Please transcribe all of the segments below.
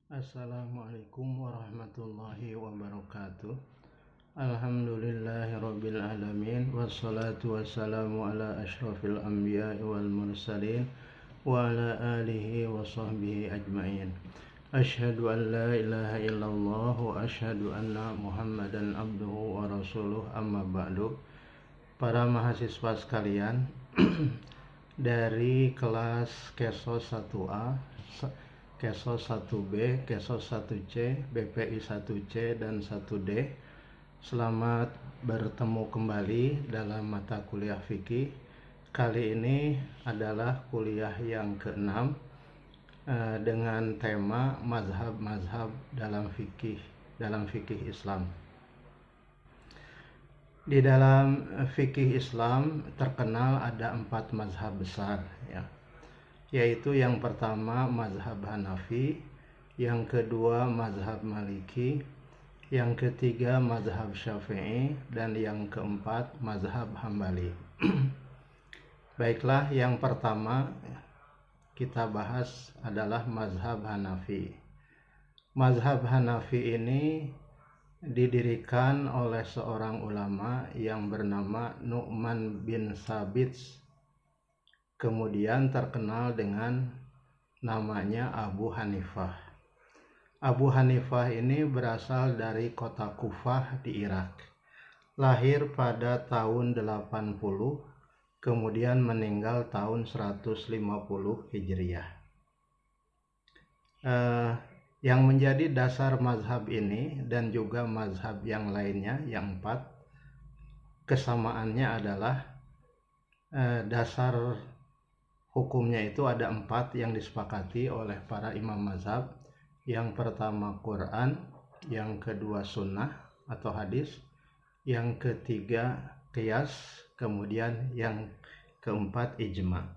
Assalamualaikum warahmatullahi wabarakatuh. Alhamdulillahirabbil alamin wassalatu wassalamu ala asyrafil anbiya'i wal mursalin wa ala alihi wa sahbihi ajmain. Asyhadu an la ilaha illallah wa asyhadu anna Muhammadan abduhu wa rasuluh, amma ba'du. Para mahasiswa sekalian, dari kelas Kesos 1A, Kesos 1B, Kesos 1C, BPI 1C, dan 1D. Selamat bertemu kembali dalam mata kuliah fikih. Kali ini adalah kuliah yang ke-6 dengan tema mazhab-mazhab dalam fikih Islam. Di dalam fikih Islam terkenal ada 4 mazhab besar, ya, yaitu yang pertama mazhab Hanafi, yang kedua mazhab Maliki, yang ketiga mazhab Syafi'i, dan yang keempat mazhab Hambali. Baiklah, yang pertama kita bahas adalah mazhab Hanafi. Mazhab Hanafi ini didirikan oleh seorang ulama yang bernama Nu'man bin Sabit, kemudian terkenal dengan namanya Abu Hanifah. Abu Hanifah ini berasal dari kota Kufah di Irak. Lahir pada tahun 80, kemudian meninggal tahun 150 Hijriah. Yang menjadi dasar mazhab ini dan juga mazhab yang lainnya, yang 4, kesamaannya adalah dasar hukumnya itu ada 4 yang disepakati oleh para imam mazhab. Yang pertama Quran, yang kedua sunnah atau hadis, yang ketiga qiyas, kemudian yang keempat ijma.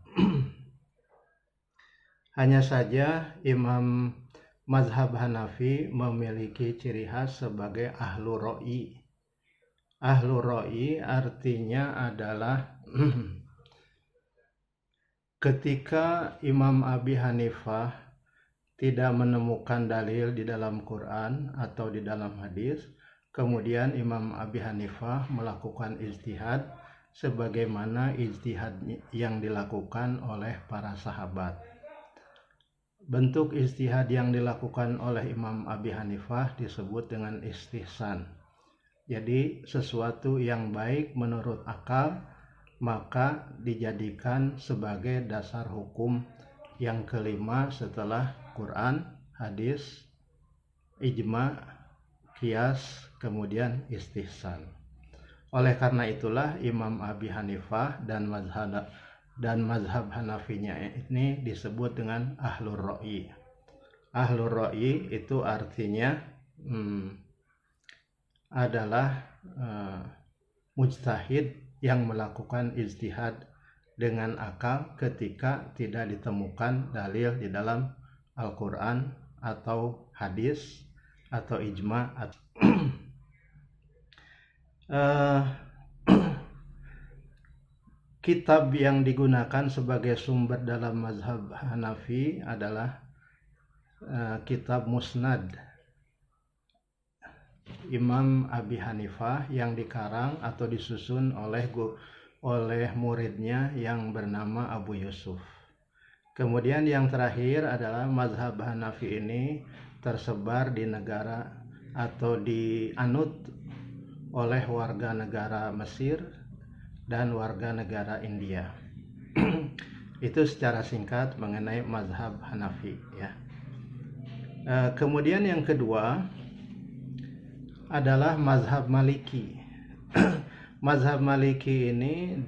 Hanya saja imam mazhab Hanafi memiliki ciri khas sebagai ahlu ro'i. Ahlu ro'i artinya adalah ketika Imam Abi Hanifah tidak menemukan dalil di dalam Quran atau di dalam hadis, kemudian Imam Abi Hanifah melakukan ijtihad sebagaimana ijtihad yang dilakukan oleh para sahabat. Bentuk ijtihad yang dilakukan oleh Imam Abi Hanifah disebut dengan istihsan. Jadi sesuatu yang baik menurut akal maka dijadikan sebagai dasar hukum yang kelima setelah Quran, hadis, ijma, qiyas, kemudian istihsan. Oleh karena itulah Imam Abi Hanifah dan mazhab Hanafinya ini disebut dengan ahlur ro'i. Ahlur ro'i itu artinya adalah mujtahid yang melakukan ijtihad dengan akal ketika tidak ditemukan dalil di dalam Al-Quran atau hadis atau ijma. Kitab yang digunakan sebagai sumber dalam mazhab Hanafi adalah kitab Musnad Imam Abi Hanifah yang dikarang atau disusun oleh muridnya yang bernama Abu Yusuf. Kemudian yang terakhir adalah mazhab Hanafi ini tersebar di negara atau dianut oleh warga negara Mesir dan warga negara India. Itu secara singkat mengenai mazhab Hanafi, ya. Kemudian yang kedua adalah mazhab Maliki. Mazhab Maliki ini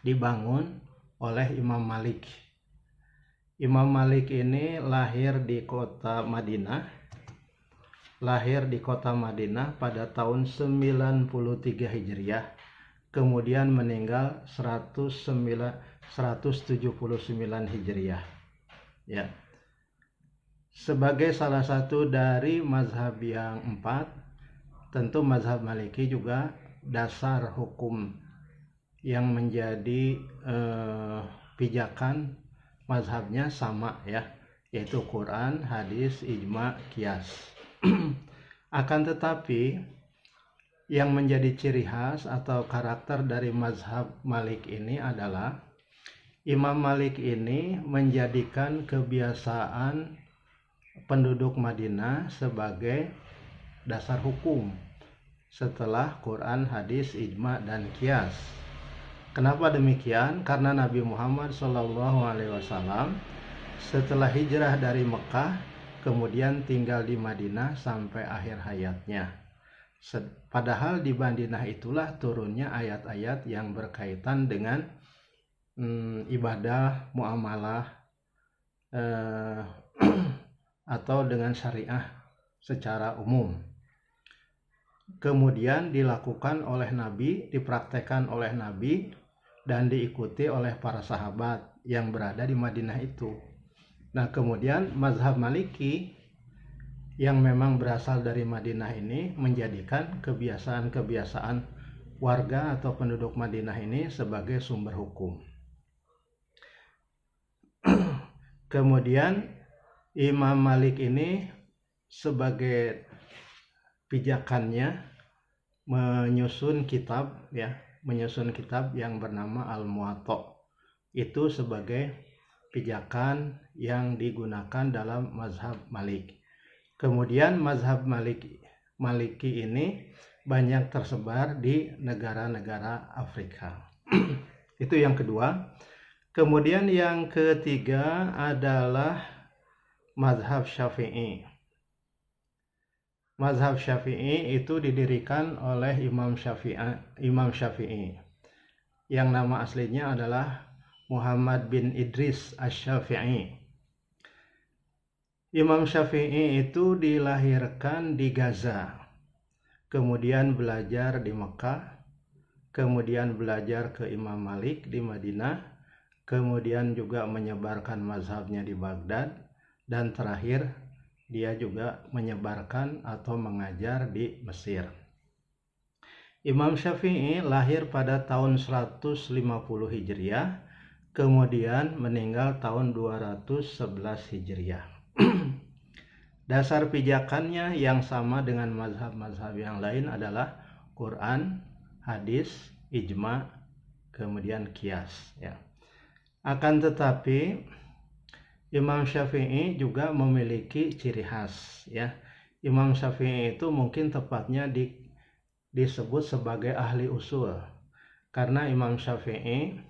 dibangun oleh Imam Malik. Imam Malik ini lahir di kota Madinah pada tahun 93 Hijriah, kemudian meninggal 179 Hijriah, ya. Sebagai salah satu dari mazhab yang 4, tentu mazhab Maliki juga dasar hukum yang menjadi pijakan mazhabnya sama ya, yaitu Quran, hadis, ijma, qiyas. Akan tetapi yang menjadi ciri khas atau karakter dari mazhab Malik ini adalah Imam Malik ini menjadikan kebiasaan penduduk Madinah sebagai dasar hukum setelah Quran, hadis, ijma, dan qiyas. Kenapa demikian? Karena Nabi Muhammad SAW setelah hijrah dari Mekah kemudian tinggal di Madinah sampai akhir hayatnya. Padahal di Madinah itulah turunnya ayat-ayat yang berkaitan dengan ibadah, muamalah, atau dengan syariah secara umum. Kemudian dilakukan oleh Nabi, dipraktekkan oleh Nabi, dan diikuti oleh para sahabat yang berada di Madinah itu. Nah, kemudian mazhab Maliki yang memang berasal dari Madinah ini menjadikan kebiasaan-kebiasaan warga atau penduduk Madinah ini sebagai sumber hukum. Kemudian Imam Malik ini sebagai pijakannya menyusun kitab yang bernama Al-Muwatta. Itu sebagai pijakan yang digunakan dalam mazhab Malik. Kemudian mazhab Maliki ini banyak tersebar di negara-negara Afrika. Itu yang kedua. Kemudian yang ketiga adalah mazhab Syafi'i. Mazhab Syafi'i itu didirikan oleh Imam Syafi'i yang nama aslinya adalah Muhammad bin Idris Asy-Syafi'i. Imam Syafi'i itu dilahirkan di Gaza, kemudian belajar di Mekah, kemudian belajar ke Imam Malik di Madinah, kemudian juga menyebarkan mazhabnya di Baghdad, dan terakhir dia juga menyebarkan atau mengajar di Mesir. Imam Syafi'i lahir pada tahun 150 Hijriah, kemudian meninggal tahun 211 Hijriah. Dasar pijakannya yang sama dengan mazhab-mazhab yang lain adalah Quran, hadis, ijma, kemudian qiyas ya. Akan tetapi Imam Syafi'i juga memiliki ciri khas ya. Imam Syafi'i itu mungkin tepatnya disebut sebagai ahli usul karena Imam Syafi'i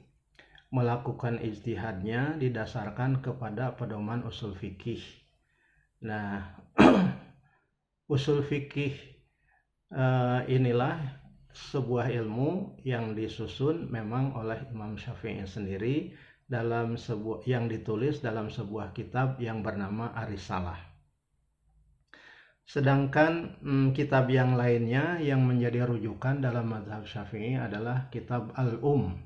melakukan ijtihadnya didasarkan kepada pedoman usul fikih. Nah, usul fikih inilah sebuah ilmu yang disusun memang oleh Imam Syafi'i sendiri yang ditulis dalam sebuah kitab yang bernama Ar-Risalah. Sedangkan kitab yang lainnya yang menjadi rujukan dalam mazhab Syafi'i adalah kitab Al-Um.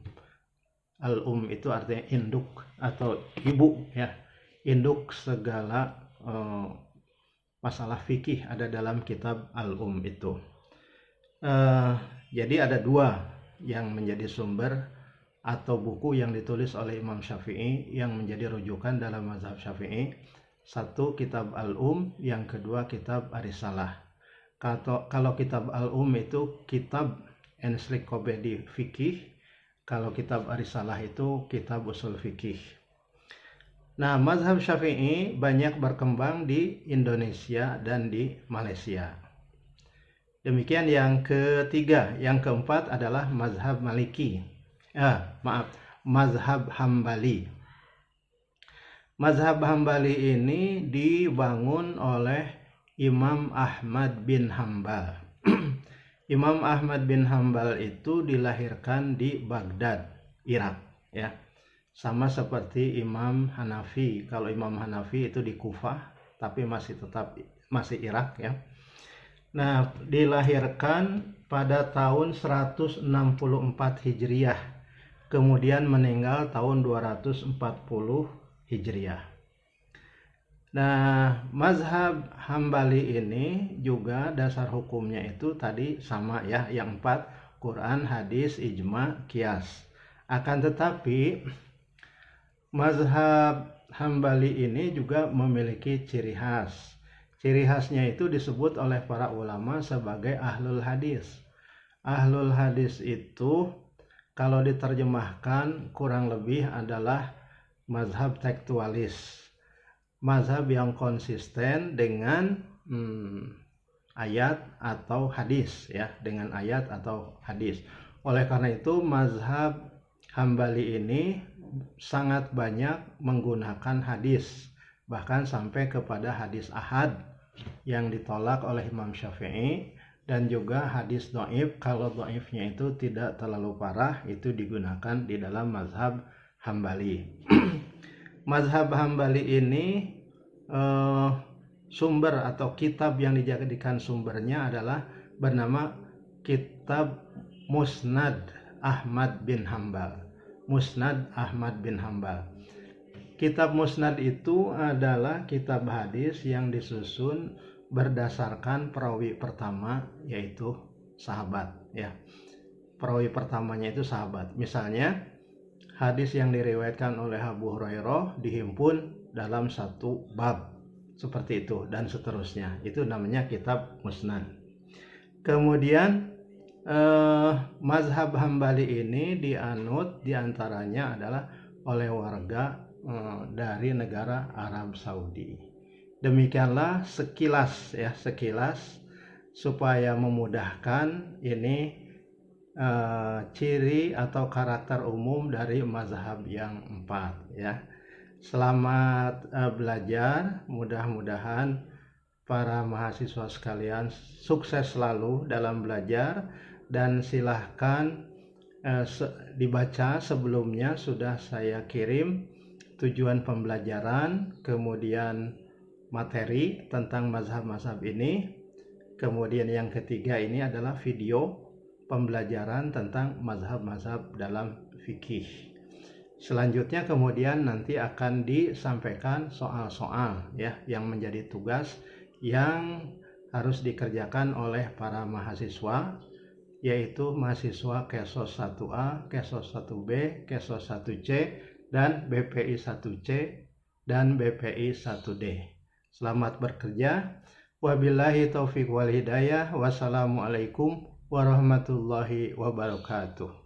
Al-Um itu artinya induk atau ibu ya. Induk segala masalah fikih ada dalam kitab Al-Um itu. Jadi ada dua yang menjadi sumber atau buku yang ditulis oleh Imam Syafi'i yang menjadi rujukan dalam mazhab Syafi'i. Satu kitab Al-Um, yang kedua kitab Ar-Risalah. Kalau kitab Al-Um itu kitab ensiklopedi fikih, kalau kitab Ar-Risalah itu kitab usul fikih. Nah, mazhab Syafi'i banyak berkembang di Indonesia dan di Malaysia. Demikian yang ketiga. Yang keempat adalah mazhab Maliki. Mazhab Hambali. Mazhab Hambali ini dibangun oleh Imam Ahmad bin Hambal. Imam Ahmad bin Hambal itu dilahirkan di Baghdad, Irak ya. Sama seperti Imam Hanafi. Kalau Imam Hanafi itu di Kufah, tapi masih Irak ya. Nah, dilahirkan pada tahun 164 Hijriah. Kemudian meninggal tahun 240 Hijriah. Nah, mazhab Hambali ini juga dasar hukumnya itu tadi sama ya, yang 4, Quran, hadis, ijma, qiyas. Akan tetapi Mazhab Hambali ini juga memiliki ciri khas. Ciri khasnya itu disebut oleh para ulama sebagai ahlul hadis. Ahlul hadis itu kalau diterjemahkan kurang lebih adalah mazhab tekstualis. Mazhab yang konsisten dengan ayat atau hadis, ya, dengan ayat atau hadis. Oleh karena itu mazhab Hambali ini sangat banyak menggunakan hadis, bahkan sampai kepada hadis ahad yang ditolak oleh Imam Syafi'i, dan juga hadis dhaif kalau dhaifnya itu tidak terlalu parah itu digunakan di dalam mazhab Hambali. Mazhab Hambali ini sumber atau kitab yang dijadikan sumbernya adalah bernama Kitab Musnad Ahmad bin Hambal. Musnad Ahmad bin Hambal. Kitab Musnad itu adalah kitab hadis yang disusun berdasarkan perawi pertama, yaitu sahabat, ya. Perawi pertamanya itu sahabat. Misalnya hadis yang diriwayatkan oleh Abu Hurairah dihimpun dalam satu bab, seperti itu, dan seterusnya. Itu namanya kitab Musnad. Kemudian mazhab Hambali ini dianut diantaranya adalah oleh warga dari negara Arab Saudi. Demikianlah sekilas, ya, sekilas supaya memudahkan ini ciri atau karakter umum dari mazhab yang 4, ya. Selamat belajar, mudah-mudahan para mahasiswa sekalian sukses selalu dalam belajar, dan silahkan dibaca sebelumnya sudah saya kirim tujuan pembelajaran, kemudian materi tentang mazhab-mazhab ini, kemudian yang ketiga ini adalah video pembelajaran tentang mazhab-mazhab dalam fikih. Selanjutnya kemudian nanti akan disampaikan soal-soal, ya, yang menjadi tugas yang harus dikerjakan oleh para mahasiswa, yaitu mahasiswa Kesos 1A, Kesos 1B, Kesos 1C, dan BPI 1C, dan BPI 1D. Selamat bekerja. Wabillahi taufiq wal hidayah. Wassalamualaikum warahmatullahi wabarakatuh.